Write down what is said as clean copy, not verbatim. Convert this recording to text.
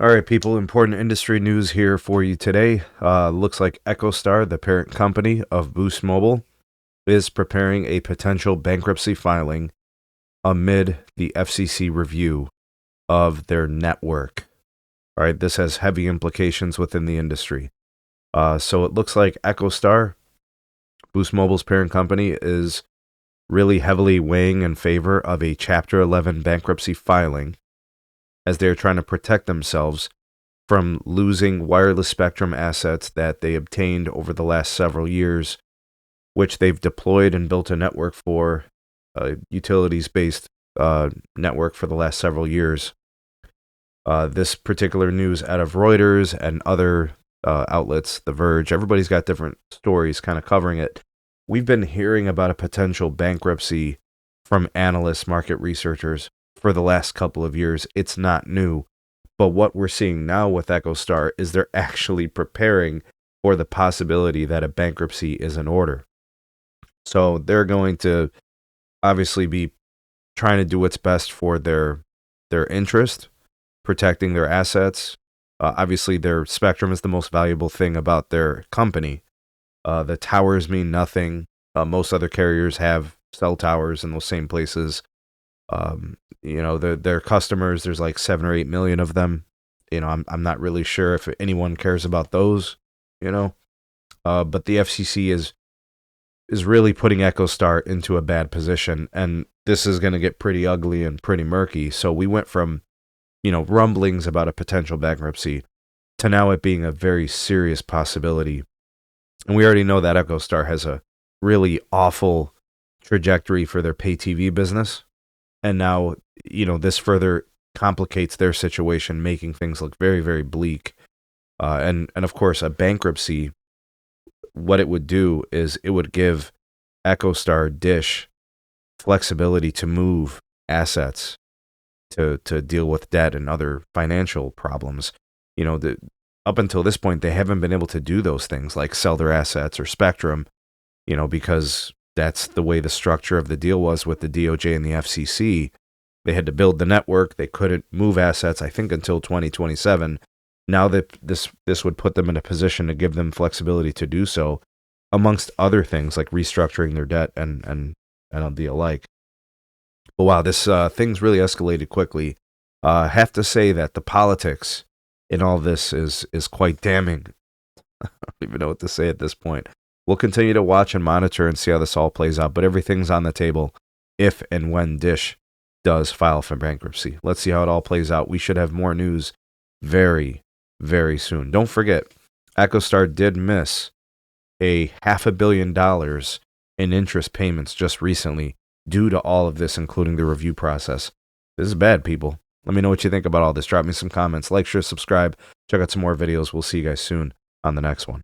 All right, people, important industry news here for you today. Looks like Echostar, the parent company of Boost Mobile, is preparing a potential bankruptcy filing amid the FCC review of their network. All right, this has heavy implications within the industry. So it looks like Echostar, Boost Mobile's parent company, is really heavily weighing in favor of a Chapter 11 bankruptcy filing as they're trying to protect themselves from losing wireless spectrum assets that they obtained over the last several years, which they've deployed and built a network for, a utilities-based network for the last several years. This particular news out of Reuters and other outlets, The Verge, everybody's got different stories kind of covering it. We've been hearing about a potential bankruptcy from analysts, market researchers for the last couple of years. It's not new. But what we're seeing now with Echostar is they're actually preparing for the possibility that a bankruptcy is in order. So they're going to obviously be trying to do what's best for their interest, protecting their assets. Obviously, their spectrum is the most valuable thing about their company. The towers mean nothing. Most other carriers have cell towers in those same places. Their customers, there's like 7 or 8 million of them. I'm not really sure if anyone cares about those, but the FCC is really putting Echostar into a bad position, and this is going to get pretty ugly and pretty murky. So we went from, rumblings about a potential bankruptcy to now it being a very serious possibility. And we already know that Echostar has a really awful trajectory for their pay TV business. And now, this further complicates their situation, making things look very, very bleak. And of course, a bankruptcy, what it would do is it would give Echostar Dish flexibility to move assets to deal with debt and other financial problems. Up until this point, they haven't been able to do those things like sell their assets or spectrum, because that's the way the structure of the deal was with the DOJ and the FCC. They had to build the network. They couldn't move assets, I think, until 2027. Now that this would put them in a position to give them flexibility to do so, amongst other things like restructuring their debt and the alike. But wow, this thing's really escalated quickly. I have to say that the politics in all this is quite damning. I don't even know what to say at this point. We'll continue to watch and monitor and see how this all plays out, but everything's on the table if and when Dish does file for bankruptcy. Let's see how it all plays out. We should have more news very, very soon. Don't forget, Echostar did miss a $500 million in interest payments just recently due to all of this, including the review process. This is bad, people. Let me know what you think about all this. Drop me some comments. Like, share, subscribe. Check out some more videos. We'll see you guys soon on the next one.